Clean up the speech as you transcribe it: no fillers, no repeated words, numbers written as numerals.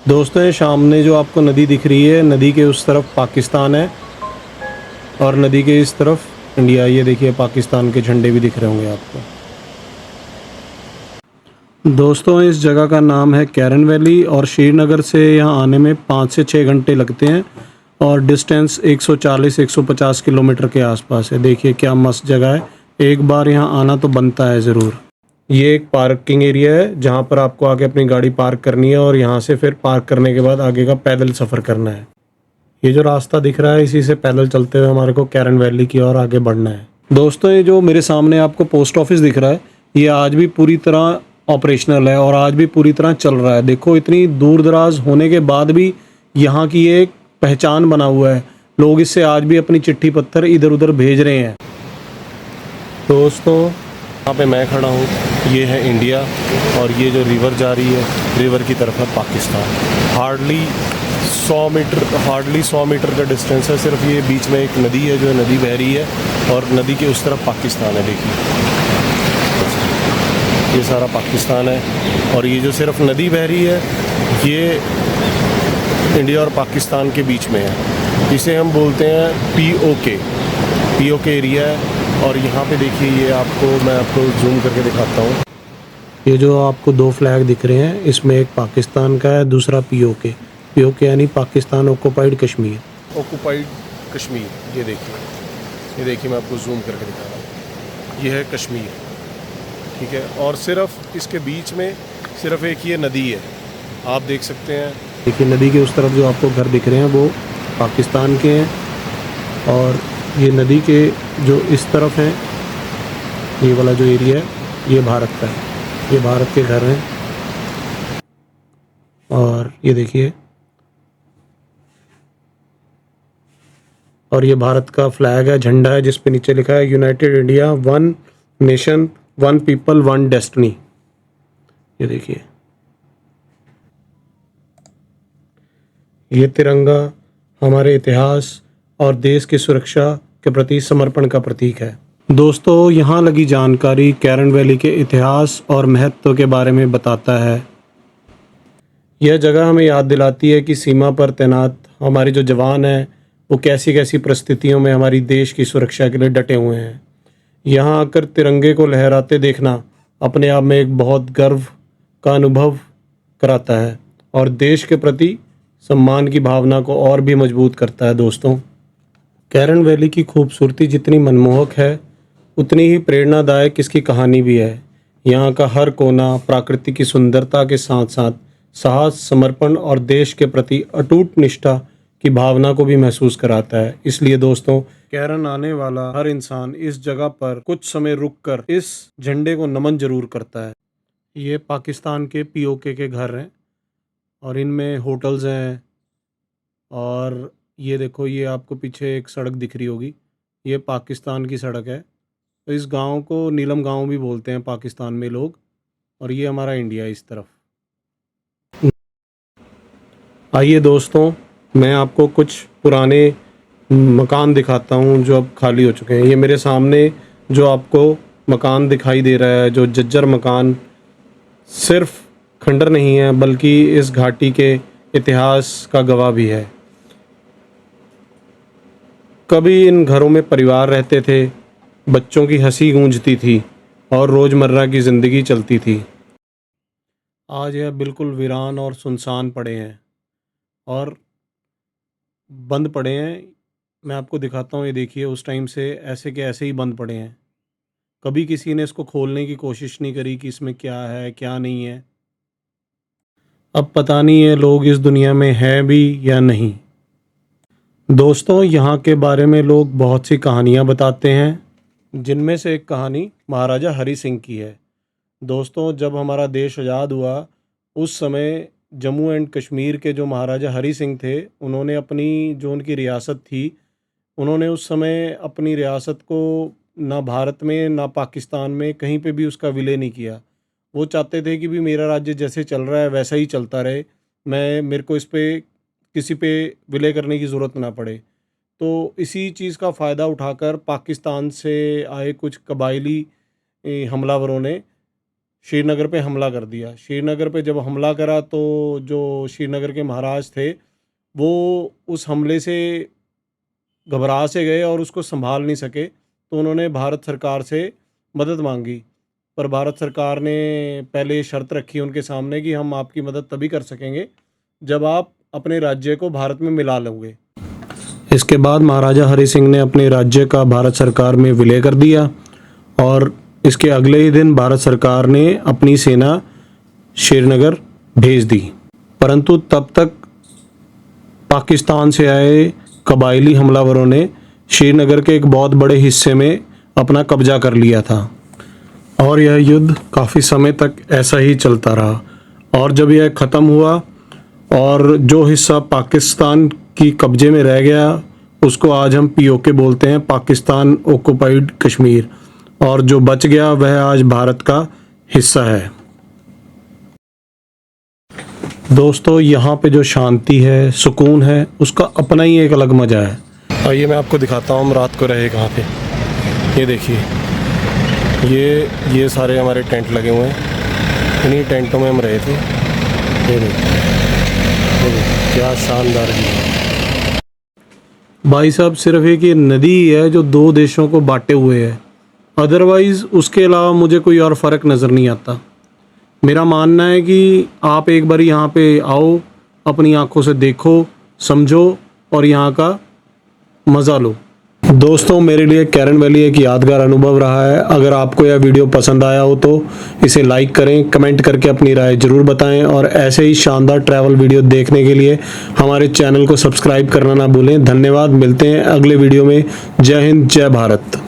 दोस्तों ये सामने जो आपको नदी दिख रही है, नदी के उस तरफ पाकिस्तान है और नदी के इस तरफ इंडिया। ये देखिए पाकिस्तान के झंडे भी दिख रहे होंगे आपको। दोस्तों इस जगह का नाम है कैरन वैली और श्रीनगर से यहाँ आने में 5 से 6 घंटे लगते हैं और डिस्टेंस 140-150 किलोमीटर के आसपास है। देखिए क्या मस्त जगह है, एक बार यहाँ आना तो बनता है ज़रूर। ये एक पार्किंग एरिया है जहाँ पर आपको आके अपनी गाड़ी पार्क करनी है और यहाँ से फिर पार्क करने के बाद आगे का पैदल सफ़र करना है। ये जो रास्ता दिख रहा है इसी से पैदल चलते हुए हमारे को कैरन वैली की ओर आगे बढ़ना है। दोस्तों ये जो मेरे सामने आपको पोस्ट ऑफिस दिख रहा है, ये आज भी पूरी तरह ऑपरेशनल है और आज भी पूरी तरह चल रहा है। देखो इतनी दूर दराज होने के बाद भी यहाँ की एक पहचान बना हुआ है, लोग इससे आज भी अपनी चिट्ठी पत्थर इधर उधर भेज रहे हैं। दोस्तों यहाँ पे मैं खड़ा हूँ, ये है इंडिया और ये जो रिवर जा रही है, रिवर की तरफ है पाकिस्तान। हार्डली 100 मीटर का डिस्टेंस है सिर्फ। ये बीच में एक नदी है, जो नदी बह रही है और नदी के उस तरफ पाकिस्तान है। देखिए ये सारा पाकिस्तान है और ये जो सिर्फ नदी बह रही है ये इंडिया और पाकिस्तान के बीच में है। इसे हम बोलते हैं पीओके एरिया है। और यहाँ पे देखिए ये मैं आपको जूम करके दिखाता हूँ। ये जो आपको दो फ्लैग दिख रहे हैं, इसमें एक पाकिस्तान का है, दूसरा पीओके यानी पाकिस्तान ऑक्युपाइड कश्मीर। ये देखिए मैं आपको जूम करके दिखा रहा हूँ। ये है कश्मीर, ठीक है। और सिर्फ इसके बीच में सिर्फ एक ये नदी है, आप देख सकते हैं। देखिए नदी के उस तरफ जो आपको घर दिख रहे हैं वो पाकिस्तान के हैं और ये नदी के जो इस तरफ हैं, ये वाला जो एरिया है ये भारत का है। ये भारत के घर हैं और ये देखिए, और ये भारत का फ्लैग है, झंडा है, जिस पे नीचे लिखा है United India, one nation, one people, one destiny. ये देखिए ये तिरंगा हमारे इतिहास और देश की सुरक्षा के प्रति समर्पण का प्रतीक है। दोस्तों यहाँ लगी जानकारी कैरन वैली के इतिहास और महत्व के बारे में बताता है। यह जगह हमें याद दिलाती है कि सीमा पर तैनात हमारे जो जवान हैं वो कैसी कैसी परिस्थितियों में हमारी देश की सुरक्षा के लिए डटे हुए हैं। यहाँ आकर तिरंगे को लहराते देखना अपने आप में एक बहुत गर्व का अनुभव कराता है और देश के प्रति सम्मान की भावना को और भी मजबूत करता है। दोस्तों कैरन वैली की खूबसूरती जितनी मनमोहक है उतनी ही प्रेरणादायक इसकी कहानी भी है। यहाँ का हर कोना प्रकृति की सुंदरता के साथ साथ साहस, समर्पण और देश के प्रति अटूट निष्ठा की भावना को भी महसूस कराता है। इसलिए दोस्तों कैरन आने वाला हर इंसान इस जगह पर कुछ समय रुककर इस झंडे को नमन जरूर करता है। ये पाकिस्तान के पीओके के घर हैं और इनमें होटल्स हैं और ये देखो ये आपको पीछे एक सड़क दिख रही होगी, ये पाकिस्तान की सड़क है। तो इस गांव को नीलम गांव भी बोलते हैं पाकिस्तान में लोग। और ये हमारा इंडिया इस तरफ। आइए दोस्तों मैं आपको कुछ पुराने मकान दिखाता हूँ जो अब खाली हो चुके हैं। ये मेरे सामने जो आपको मकान दिखाई दे रहा है, जो जज्जर मकान, सिर्फ खंडर नहीं है बल्कि इस घाटी के इतिहास का गवाह भी है। कभी इन घरों में परिवार रहते थे, बच्चों की हंसी गूंजती थी और रोज़मर्रा की ज़िंदगी चलती थी। आज यह बिल्कुल वीरान और सुनसान पड़े हैं और बंद पड़े हैं। मैं आपको दिखाता हूँ, ये देखिए उस टाइम से ऐसे के ऐसे ही बंद पड़े हैं। कभी किसी ने इसको खोलने की कोशिश नहीं करी कि इसमें क्या है क्या नहीं है। अब पता नहीं है लोग इस दुनिया में हैं भी या नहीं। दोस्तों यहाँ के बारे में लोग बहुत सी कहानियाँ बताते हैं, जिनमें से एक कहानी महाराजा हरि सिंह की है। दोस्तों जब हमारा देश आज़ाद हुआ उस समय जम्मू एंड कश्मीर के जो महाराजा हरि सिंह थे, उन्होंने अपनी जो उनकी रियासत थी, उन्होंने उस समय अपनी रियासत को ना भारत में ना पाकिस्तान में कहीं पे भी उसका विलय नहीं किया। वो चाहते थे कि भी मेरा राज्य जैसे चल रहा है वैसा ही चलता रहे, मेरे को इस पे किसी पे विलय करने की ज़रूरत ना पड़े। तो इसी चीज़ का फ़ायदा उठाकर पाकिस्तान से आए कुछ कबायली हमलावरों ने श्रीनगर पे हमला कर दिया। श्रीनगर पे जब हमला करा तो जो श्रीनगर के महाराज थे वो उस हमले से घबरा से गए और उसको संभाल नहीं सके, तो उन्होंने भारत सरकार से मदद मांगी। पर भारत सरकार ने पहले ये शर्त रखी उनके सामने कि हम आपकी मदद तभी कर सकेंगे जब आप अपने राज्य को भारत में मिला लोगे। इसके बाद महाराजा हरि सिंह ने अपने राज्य का भारत सरकार में विलय कर दिया और इसके अगले ही दिन भारत सरकार ने अपनी सेना श्रीनगर भेज दी। परंतु तब तक पाकिस्तान से आए कबायली हमलावरों ने श्रीनगर के एक बहुत बड़े हिस्से में अपना कब्जा कर लिया था और यह युद्ध काफ़ी समय तक ऐसा ही चलता रहा। और जब यह ख़त्म हुआ और जो हिस्सा पाकिस्तान की कब्जे में रह गया उसको आज हम पीओके बोलते हैं, पाकिस्तान ऑक्युपाइड कश्मीर, और जो बच गया वह आज भारत का हिस्सा है। दोस्तों यहाँ पे जो शांति है, सुकून है, उसका अपना ही एक अलग मज़ा है। आइए मैं आपको दिखाता हूँ हम रात को रहे कहाँ पे। ये देखिए, ये सारे हमारे टेंट लगे हुए हैं, इन्हीं टेंटों में हम रहे थे। ये देखिए क्या शानदार है भाई साहब। सिर्फ एक ये नदी है जो दो देशों को बांटे हुए है, अदरवाइज़ उसके अलावा मुझे कोई और फ़र्क नज़र नहीं आता। मेरा मानना है कि आप एक बार यहाँ पे आओ, अपनी आंखों से देखो, समझो और यहाँ का मज़ा लो। दोस्तों मेरे लिए कैरन वैली एक यादगार अनुभव रहा है। अगर आपको यह वीडियो पसंद आया हो तो इसे लाइक करें, कमेंट करके अपनी राय ज़रूर बताएं और ऐसे ही शानदार ट्रैवल वीडियो देखने के लिए हमारे चैनल को सब्सक्राइब करना ना भूलें। धन्यवाद, मिलते हैं अगले वीडियो में। जय हिंद, जय भारत।